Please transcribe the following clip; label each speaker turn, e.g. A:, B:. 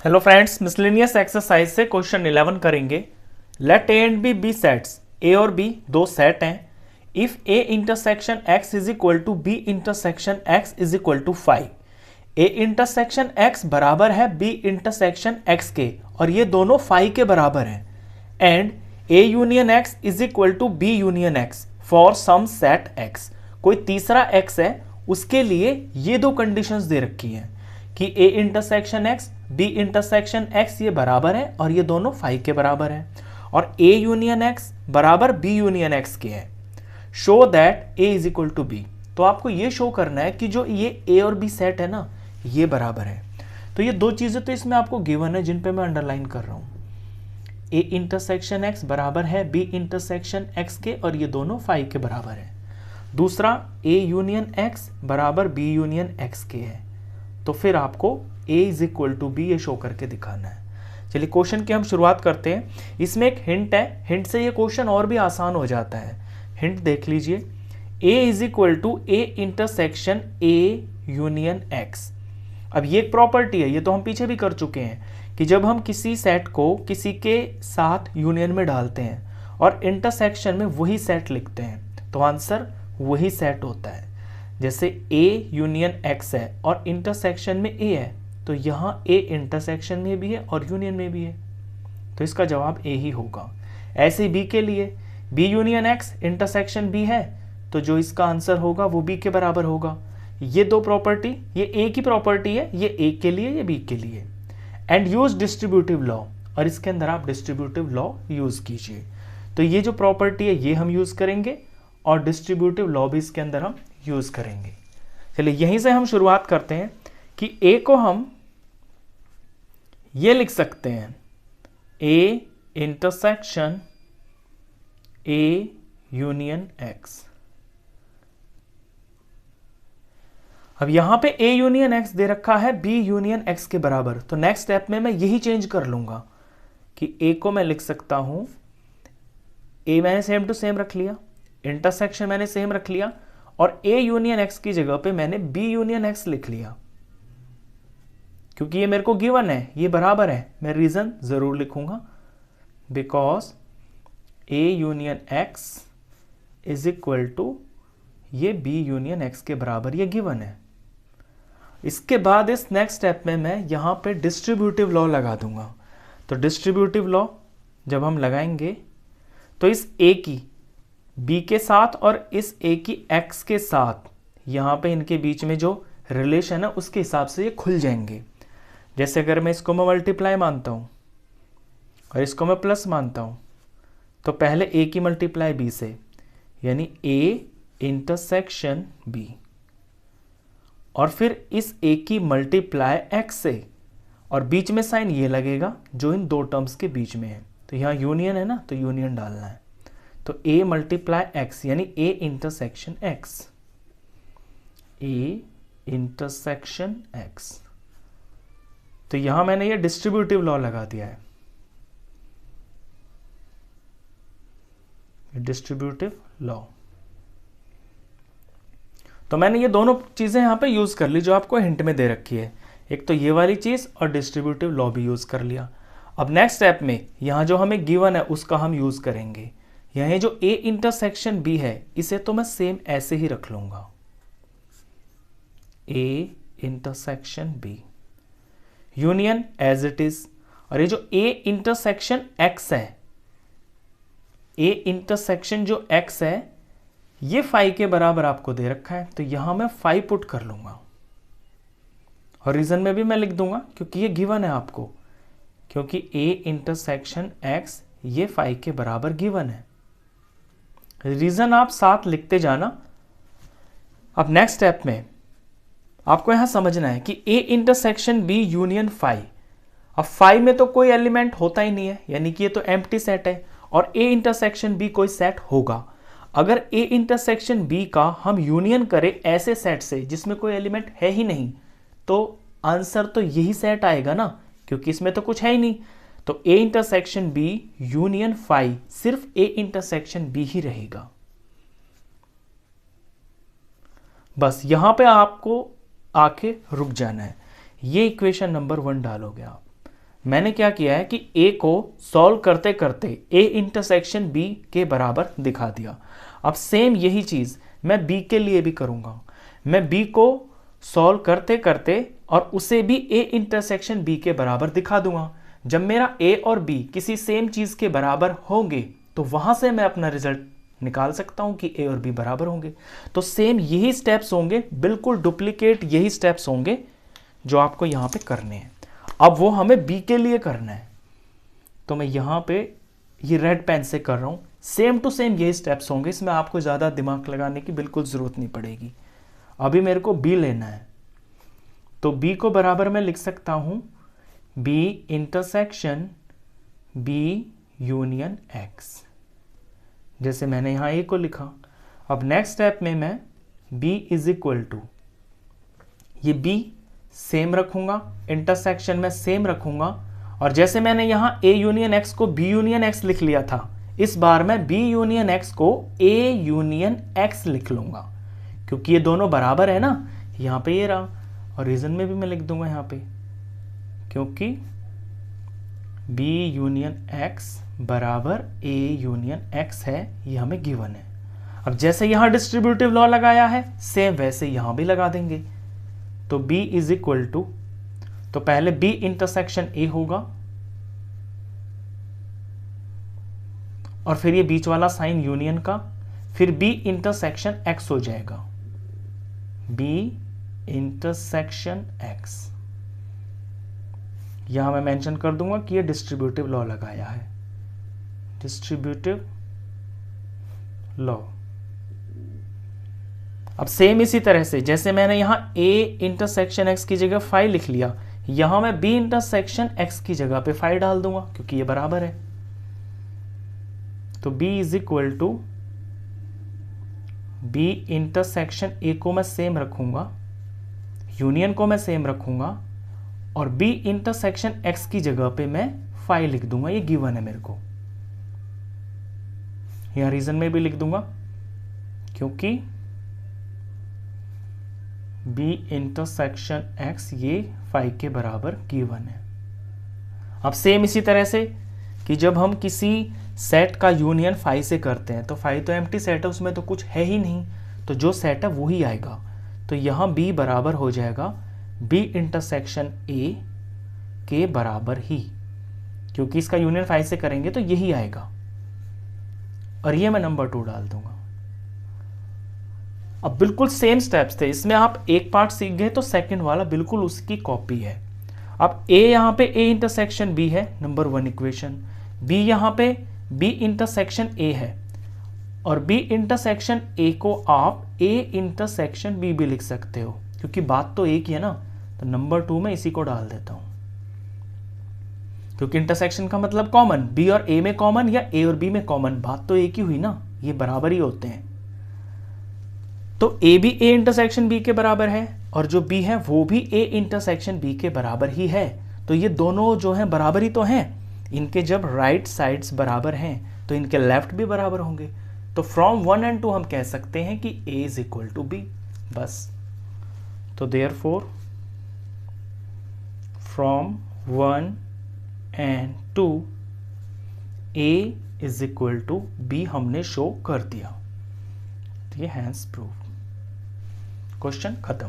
A: Hello friends, miscellaneous exercise से question 11 करेंगे। Let A and B be sets. A और B दो set हैं। If A intersection X is equal to B intersection X is equal to 5। A intersection X बराबर है B intersection x के और ये दोनों 5 के बराबर हैं। And A union X is equal to B union X for some set X. कोई तीसरा एक्स है, उसके लिए ये दो कंडीशंस दे रखी हैं कि A intersection X B intersection X ये बराबर है और ये दोनों 5 के बराबर है और ए यूनियन एक्स बराबर बी यूनियन एक्स के है। Show that A is equal to B. तो आपको ये शो करना है कि जो ये ए और बी सेट है ना, ये बराबर है। तो ये दो चीजें तो इसमें आपको गिवन है जिन पे मैं अंडरलाइन कर रहा हूं। ए इंटरसेक्शन एक्स बराबर है बी इंटरसेक्शन एक्स के और ये दोनों 5 के बराबर है। दूसरा, ए यूनियन एक्स बराबर बी यूनियन एक्स के है। तो फिर आपको a is equal to B ये शो करके दिखाना है। चलिए क्वेश्चन की हम शुरुआत करते हैं। इसमें एक हिंट है, हिंट से ये क्वेश्चन और भी आसान हो जाता है। हिंट देख लीजिए, a is equal to A intersection A union X. अब ये एक प्रॉपर्टी है, ये तो हम पीछे भी कर चुके हैं कि जब हम किसी सेट को किसी के साथ यूनियन में डालते हैं और इंटरसेक्शन में वही सेट लिखते हैं तो आंसर वही सेट होता है। जैसे A यूनियन X है और इंटरसेक्शन में A है, तो यहाँ A इंटरसेक्शन में भी है और यूनियन में भी है, तो इसका जवाब A ही होगा। ऐसे B के लिए B union X intersection B है, तो जो इसका आंसर होगा वो B के बराबर होगा। ये दो प्रॉपर्टी, ये A की प्रॉपर्टी है, ये A के लिए, ये B के लिए। एंड यूज डिस्ट्रीब्यूटिव लॉ, और इसके अंदर आप डिस्ट्रीब्यूटिव लॉ यूज कीजिए। तो ये जो प्रॉपर्टी है ये हम यूज करेंगे और डिस्ट्रीब्यूटिव लॉ भी इसके अंदर हम यूज करेंगे। चलिए यहीं से हम शुरुआत करते हैं कि a को हम ये लिख सकते हैं a intersection a union x। अब यहां पे a यूनियन x दे रखा है b यूनियन x के बराबर, तो नेक्स्ट स्टेप में मैं यही चेंज कर लूंगा कि a को मैं लिख सकता हूं, a मैंने सेम टू सेम रख लिया, इंटरसेक्शन मैंने सेम रख लिया और A यूनियन X की जगह पे मैंने B यूनियन X लिख लिया क्योंकि ये मेरे को गिवन है, ये बराबर है। मैं रीजन जरूर लिखूंगा, because A union X is equal to ये B यूनियन X के बराबर, ये गिवन है। इसके बाद इस नेक्स्ट स्टेप में मैं यहां पे डिस्ट्रीब्यूटिव लॉ लगा दूंगा। तो डिस्ट्रीब्यूटिव लॉ जब हम लगाएंगे तो इस A की B के साथ और इस A की X के साथ यहाँ पे इनके बीच में जो रिलेशन है उसके हिसाब से ये खुल जाएंगे। जैसे अगर मैं इसको मैं मल्टीप्लाई मानता हूँ और इसको मैं प्लस मानता हूँ, तो पहले A की मल्टीप्लाई B से, यानी A इंटरसेक्शन B, और फिर इस A की मल्टीप्लाई X से, और बीच में साइन ये लगेगा जो इन दो टर्म्स के बीच में है। तो यहाँ यूनियन है ना, तो यूनियन डालना है। तो A मल्टीप्लाई X यानी A intersection X, A intersection X। तो यहां मैंने ये डिस्ट्रीब्यूटिव लॉ लगा दिया है, डिस्ट्रीब्यूटिव लॉ। तो मैंने ये दोनों चीजें यहां पे यूज कर ली जो आपको हिंट में दे रखी है, एक तो ये वाली चीज और डिस्ट्रीब्यूटिव लॉ भी यूज कर लिया। अब नेक्स्ट स्टेप में यहां जो हमें गिवन है उसका हम यूज करेंगे। यह जो A इंटरसेक्शन B है इसे तो मैं सेम ऐसे ही रख लूंगा, A intersection B union as it is. और ये जो A इंटरसेक्शन X है, A इंटरसेक्शन जो X है ये 5 के बराबर आपको दे रखा है, तो यहां मैं 5 पुट कर लूंगा और रीजन में भी मैं लिख दूंगा क्योंकि ये गिवन है आपको, क्योंकि A इंटरसेक्शन X ये 5 के बराबर गिवन है। रीजन आप साथ लिखते जाना। अब नेक्स्ट स्टेप में आपको यहां समझना है कि A इंटरसेक्शन B यूनियन 5। अब 5 में तो कोई एलिमेंट होता ही नहीं है, यानी कि ये तो एम्प्टी सेट है, और A इंटरसेक्शन B कोई सेट होगा। अगर A इंटरसेक्शन B का हम यूनियन करें ऐसे सेट से जिसमें कोई एलिमेंट है ही नहीं, तो आंसर तो यही सेट आएगा ना, क्योंकि इसमें तो कुछ है ही नहीं। तो A इंटरसेक्शन B यूनियन 5 सिर्फ A इंटरसेक्शन B ही रहेगा। बस यहां पे आपको आके रुक जाना है। ये इक्वेशन नंबर 1 डालोगे आप। मैंने क्या किया है कि ए को सॉल्व करते करते ए इंटरसेक्शन बी के बराबर दिखा दिया। अब सेम यही चीज मैं बी के लिए भी करूंगा। मैं बी को सॉल्व करते करते और उसे भी ए इंटरसेक्शन बी के बराबर दिखा दूंगा। जब मेरा ए और बी किसी सेम चीज के बराबर होंगे तो वहां से मैं अपना रिजल्ट निकाल सकता हूं कि ए और बी बराबर होंगे। तो सेम यही स्टेप्स होंगे, बिल्कुल डुप्लीकेट यही स्टेप्स होंगे जो आपको यहां पे करने हैं। अब वो हमें बी के लिए करना है, तो मैं यहां पे ये रेड पेन से कर रहा हूं। सेम टू सेम यही स्टेप्स होंगे, इसमें आपको ज्यादा दिमाग लगाने की बिल्कुल जरूरत नहीं पड़ेगी। अभी मेरे को बी लेना है, तो बी को बराबर मैं लिख सकता हूं B intersection B union X, जैसे मैंने यहां ए को लिखा। अब नेक्स्ट स्टेप में मैं b इज इक्वल टू, ये b सेम रखूंगा, इंटरसेक्शन में सेम रखूंगा, और जैसे मैंने यहां a यूनियन x को b यूनियन x लिख लिया था, इस बार मैं b यूनियन x को a यूनियन x लिख लूंगा, क्योंकि ये दोनों बराबर है ना। यहां पे ये रहा, और रीजन में भी मैं लिख दूंगा यहां पे, क्योंकि b यूनियन x बराबर a यूनियन x है, ये हमें गिवन है। अब जैसे यहां डिस्ट्रीब्यूटिव लॉ लगाया है, सेम वैसे यहां भी लगा देंगे। तो b इज इक्वल टू, तो पहले b इंटरसेक्शन a होगा, और फिर ये बीच वाला साइन यूनियन का, फिर b इंटरसेक्शन x हो जाएगा, b इंटरसेक्शन x। यहां मैं मेंशन कर दूंगा कि ये डिस्ट्रीब्यूटिव लॉ लगाया है, डिस्ट्रीब्यूटिव लॉ। अब सेम इसी तरह से जैसे मैंने यहां a इंटरसेक्शन x की जगह 5 लिख लिया, यहां मैं b इंटरसेक्शन x की जगह पे 5 डाल दूंगा, क्योंकि ये बराबर है। तो b is equal to, b intersection a को मैं सेम रखूंगा, यूनियन को मैं सेम रखूंगा, और b इंटरसेक्शन x की जगह पे मैं 5 लिख दूंगा, ये गिवन है मेरे को। यहां रीजन में भी लिख दूंगा, क्योंकि b इंटरसेक्शन x ये 5 के बराबर गिवन है। अब सेम इसी तरह से कि जब हम किसी सेट का यूनियन 5 से करते हैं, तो 5 तो एम्प्टी सेट है, उसमें तो कुछ है ही नहीं, तो जो सेट है वो ही आएगा। तो यहां b बराबर हो जाएगा b इंटरसेक्शन a के बराबर ही, क्योंकि इसका यूनियन 5 से करेंगे तो यही आएगा, और ये मैं नंबर 2 डाल दूंगा। अब बिल्कुल सेम स्टेप्स थे, इसमें आप एक पार्ट सीख गए तो सेकंड वाला बिल्कुल उसकी कॉपी है। अब a यहां पे a इंटरसेक्शन b है, नंबर 1 इक्वेशन, b यहां पे b इंटरसेक्शन a है, और b इंटरसेक्शन a को आप a इंटरसेक्शन b भी लिख सकते हो, क्योंकि बात तो एक ही है ना। तो नंबर 2 में इसी को डाल देता हूं, क्योंकि इंटरसेक्शन का मतलब कॉमन, b और a में कॉमन या a और b में कॉमन, बात तो एक ही हुई ना, ये बराबर ही होते हैं। तो a भी a इंटरसेक्शन b के बराबर है, और जो b है वो भी a इंटरसेक्शन b के बराबर ही है। तो ये दोनों जो हैं बराबर ही तो हैं, इनके जब राइट साइड्स बराबर हैं तो इनके लेफ्ट भी बराबर होंगे। तो फ्रॉम 1 and 2 हम कह सकते हैं कि a is equal to b, बस। तो therefore from 1 and 2 a is equal to b हमने शो कर दिया। तो ये हैंस प्रूफ, क्वेश्चन खत्म।